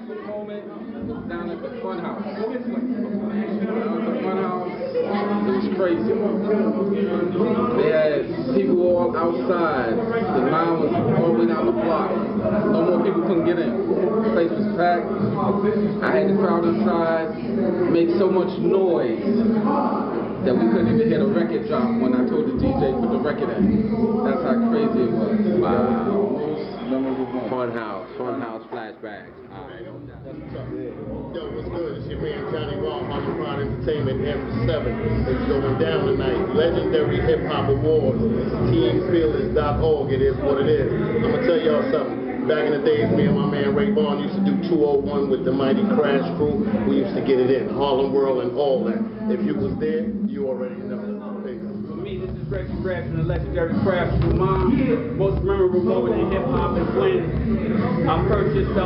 memorable moment was down at the Funhouse. Down at the Funhouse, it was crazy. They had people all outside. The line was all the way down the block. No more people couldn't get in. The place was packed. I had the crowd inside. Made so much noise that we couldn't even hear the record drop when I told the DJ put the record in. That's how crazy it was. Wow. Funhouse flashbacks. Alright. Yo, what's good? It's your man Johnny Raw, Hollywood Entertainment, M7. It's going down tonight. Legendary Hip Hop Awards. Teamfeelers.org. It is what it is. I'm gonna tell y'all something. Back in the days, me and my man Ray Vaughn used to do 201 with the Mighty Crash Crew. We used to get it in Harlem World and all that. If you was there, you already know. For me, this is Reggie Brad from the legendary Crash Crew. My most memorable moment in hip hop is when I purchased the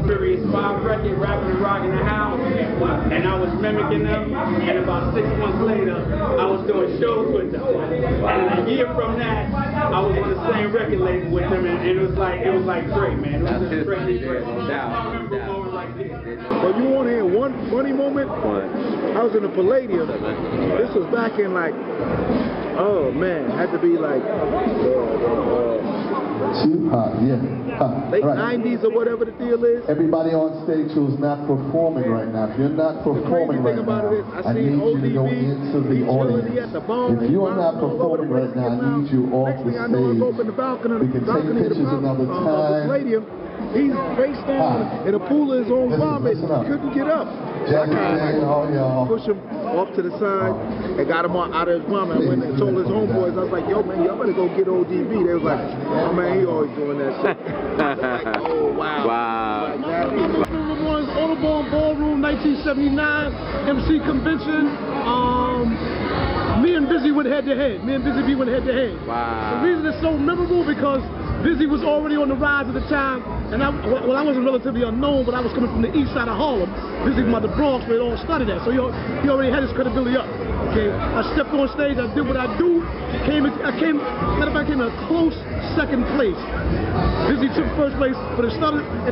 Furious 5 record, Rapping and Rocking the House, and I was mimicking them. And about 6 months later, I was doing shows with them. And a year from that, I was on the same record label with them, and it was like great, man. It was just great. But you want to hear one funny moment? I was in the Palladium. This was back in like, oh man, had to be like late 90s or whatever the deal is. Everybody on stage who's not performing right now, if you're not performing right now, I need you to go into the audience. If you're not performing right now, I need you off the stage. We can take pictures another time. He's face down in a pool of his own vomit. Couldn't get up. So I kind of pushed him off to the side and got him out of his vomit. I went and told his homeboys, I was like, yo man, y'all better go get ODB. They was like, oh man, he always doing that shit. Like, oh wow. Wow. One's Audubon Ballroom, 1979, MC Convention. Me and Busy went head to head. Me and Busy B went head to head. Wow. The reason it's so memorable because Busy was already on the rise at the time, and I wasn't relatively unknown, but I was coming from the east side of Harlem. Busy from the Bronx, where it all started at, so he already had his credibility up. Okay, I stepped on stage, I did what I do. Matter of fact, I came in a close second place. Busy took first place, but it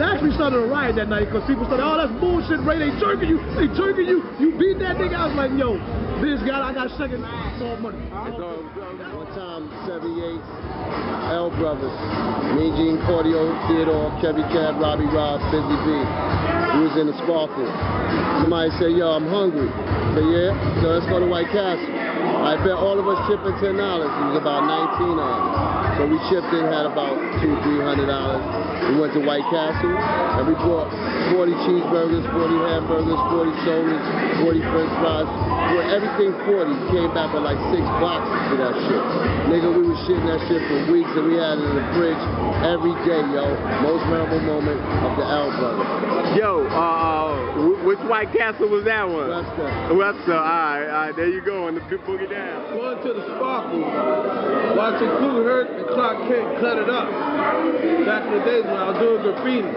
actually started a riot that night because people started, oh, that's bullshit, Ray, they jerking you, you beat that nigga. I was like, yo, this guy, I got second, it's all money. One time, 78, L Brothers, me, Gene Cordio, Theodore, Kevy Cab, Robbie Rob, Busy B. We was in the Sparkle. Somebody said, yo, I'm hungry. I said, yeah, so let's go to White Castle. I bet all of us chipped in $10. It was about 19 on it. So we chipped in, had about $200-300. We went to White Castle and we bought 40 cheeseburgers, 40 hamburgers, 40 sodas, 40 french fries. With everything 40, came back with like 6 boxes to that shit. Nigga, we was shitting that shit for weeks and we had it in the fridge every day, yo. Most memorable moment of the L Brothers. Yo, which White Castle was that one? Webster. All right, there you go, on the big boogie down. Going to the Sparkle, watching Kool Herc and Clark Kent cut it up. Back in the days when I was doing graffiti.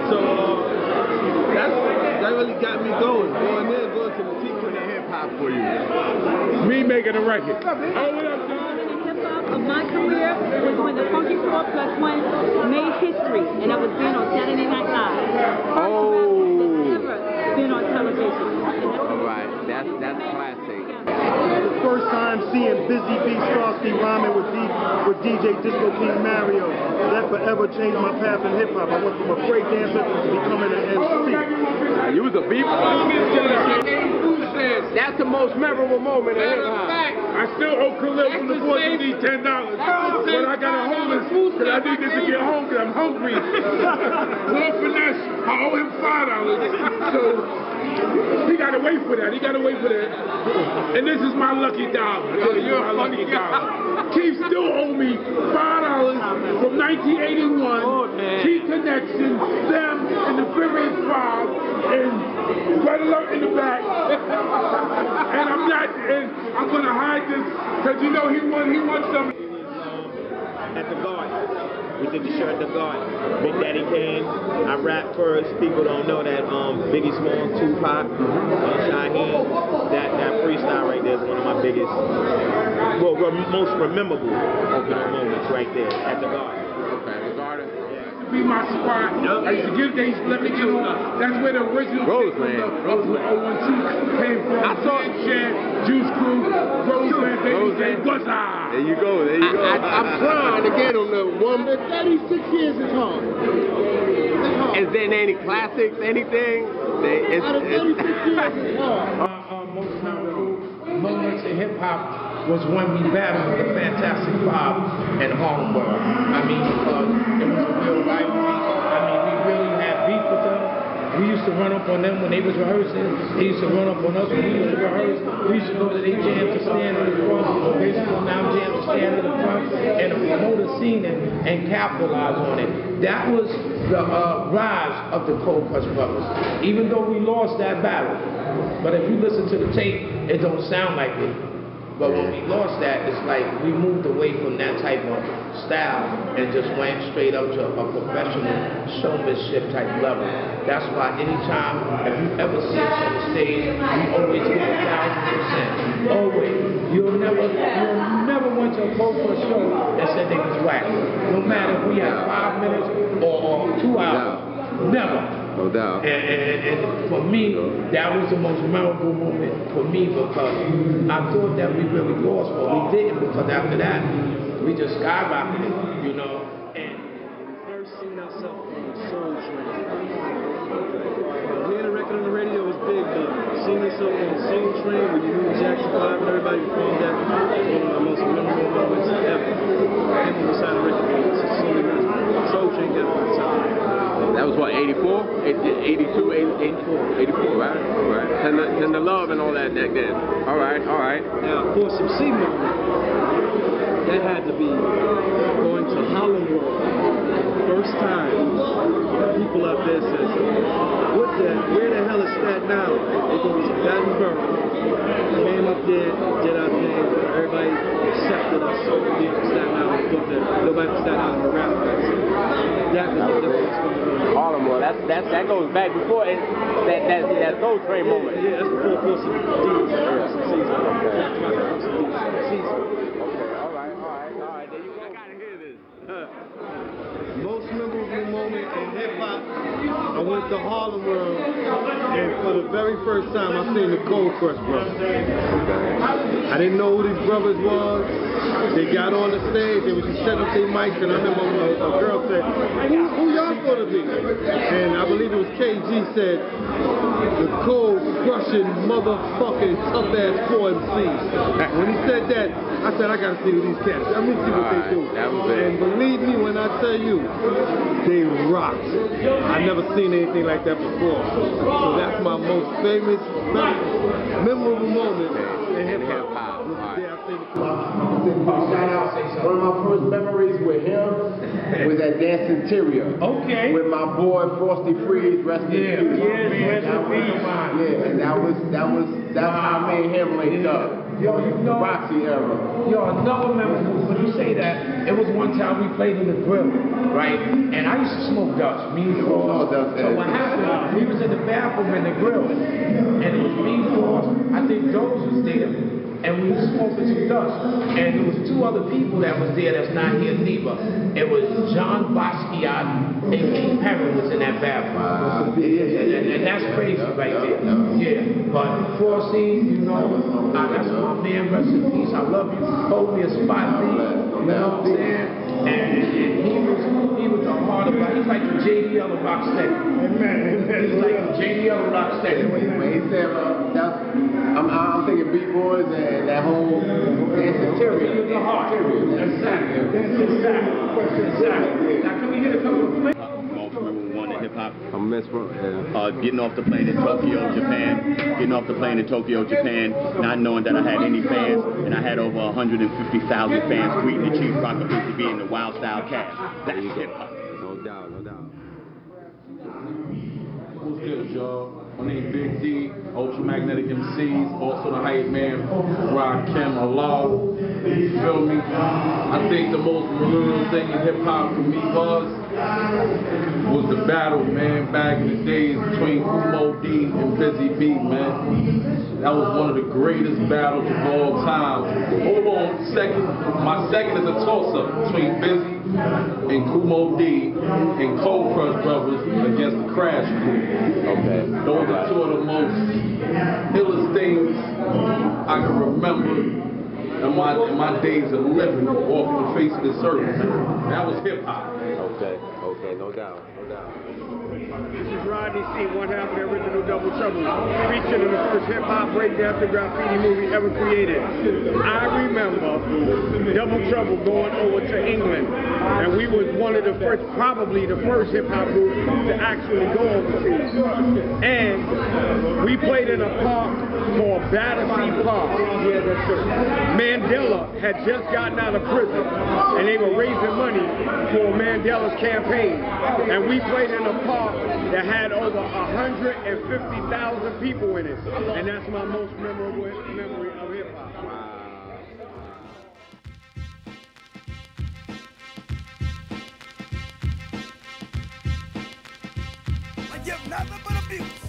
So that really got me going there, going to the teacher. Hip hop for you. Me making a record. Hip hop of my career was when the Funky 4+1 made history, and I was being on Saturday Night Live. Ever been on television. Right, that's classic. The first time seeing Busy B. Starsky rhyming with DJ Disco King Mario, that forever changed my path in hip hop. I went from a break dancer to becoming an MC. You was a beat. That's the most memorable moment in hip hop. I still owe Khalil from the boys who need $10, but I gotta hold him because I need this to get home because I'm hungry. More finesse, I owe him $5, so he gotta wait for that. And this is my lucky dollar. You're my lucky dollar. Keith still owe me $5 from 1981. Key Connection, them, and the Furious 5, and Red Alert in the back. And I'm gonna hide this because you know he wants some. At the Garden. We did the show at the Garden. Big Daddy Kane. I rap first. People don't know that Biggie Smalls, Tupac, Shaheem. That freestyle right there is one of my biggest, most memorable moments right there at the Garden. Okay, the Garden. Yeah. be my spot. I used to get, they used to let me get on. That's where the original Roseland. of 012 came from. I saw Juice Crew, Roseland, Baby, what's up? There you go, there you go. I'm trying to get on the one, but 36 years is hard. Is there any classics, anything? Out of 36 years is hard. Most memorable moments in hip hop was when we battled the Fantastic Five and Harlem World. I mean, because it was a real rivalry. I mean, we really had beef with them. We used to run up on them when they was rehearsing. They used to run up on us when we used to rehearse. We used to go to their jam to stand in the front. They used to go down jam to stand in the front and promote a scene and capitalize on it. That was the rise of the Cold Crush Brothers. Even though we lost that battle, but if you listen to the tape, it don't sound like it. But when we lost that, it's like we moved away from that type of style and just went straight up to a professional showmanship type level. That's why anytime, if you ever see us on the stage, we always give 1,000%. Always. You never went to a Cold Crush show and said they was whack. No matter if we had 5 minutes or 2 hours. Never. No doubt. And for me, that was the most memorable moment for me because I thought that we really lost, but we didn't because after that, we just skyrocketed, you know. And first seen ourselves on Soul Train. Hearing the record on the radio was big, but seeing yourself on Soul Train when you knew Jackson 5 and everybody performed that was one of the most memorable moments ever. And when we signed the record, Soul Train got on time. That was what, 84? 82, 84, right? All right. Send the love and all that back then. All right, all right. Now, for some C moment, that had to be going to Harlem World. First time, people out there says, where the hell is Staten Island? They go to Battenberg. Came up there, did our thing. Everybody accepted us. Being from Staten Island, thought that nobody from Staten Island would rap for us. That was the difference. Harlem World, that goes back before that Soul Train moment. Yeah, that's before Force of Deeds. Okay, all right. Then I gotta hear this. Most memorable moment in hip hop, I went to Harlem World, and for the very first time, I seen the Cold Crush Brothers. I didn't know who these brothers was. They got on the stage, they was just setting up their mics, and I remember a girl said, who y'all gonna be? And I believe it was KG said, the cold crushing motherfucking tough ass 4MCs. When he said that, I said, I gotta see who these cats. Let me see what they do. And believe me when I tell you, they rocked. I never seen anything like that before. So that's my most famous, memorable moment in hip hop. Shout out, one of my first memories with him was at Dance Interior. Okay. With my boy Frosty Freeze, rest in peace. Yes, Yeah, and that's how me and him linked up. Yo, you know, Roxy era. Yo, another memorable, when you say that, it was one time we played in the grill, right? And I used to smoke Dutch, me and Frost. So what happened, we was in the bathroom in the grill, and it was me, Frost, I think Doze was there, and we was smoking some Dutch. And there was two other people that was there that's not here neither. It was John Basquiat and Keith Perry was in that bathroom. And that's crazy right there. Yeah, but Frosty, you know, that's my man, rest in peace. I love you. Hold me a spot, please. You know what I'm saying? And he was a part of it. He's like the JDL of Rocksteady. Amen. He's like the JDL of Rocksteady. When he said, I'm thinking B-Boys and that whole Dance Interior. The heart. Exactly. Now, can we get a couple of plays? One in hip hop. I'm Getting off the plane in Tokyo, Japan. Getting off the plane in Tokyo, Japan, not knowing that I had any fans, and I had over 150,000 fans greeting the Chief Rocker to be in the Wild Style cast. That's hip hop. No doubt, no doubt. What's good, y'all? My name Big D, Ultramagnetic MCs, also the hype man, Rakim Allah. You feel me? I think the most memorable thing in hip hop for me was the battle, man, back in the days between Kumo D and Busy B, man. That was one of the greatest battles of all time. Hold on, my second is a toss-up between Busy and Kumo D and Cold Crush Brothers against the Crash Crew. Okay. Those are two of the most illest things I can remember in my days of living walking the face of this earth. That was hip-hop. Okay, no doubt. This is Rodney C., one half of the original Double Trouble, featured in the first hip-hop breakdance and graffiti movie ever created. I remember Double Trouble going over to England, and we was one of the first, probably the first hip-hop group to actually go overseas. And we played in a park called Battersea Park. Mandela had just gotten out of prison, and they were raising money for Mandela's campaign. And we played in a park that had over 150,000 people in it. And that's my most memorable memory of hip-hop. I give nothing but abuse.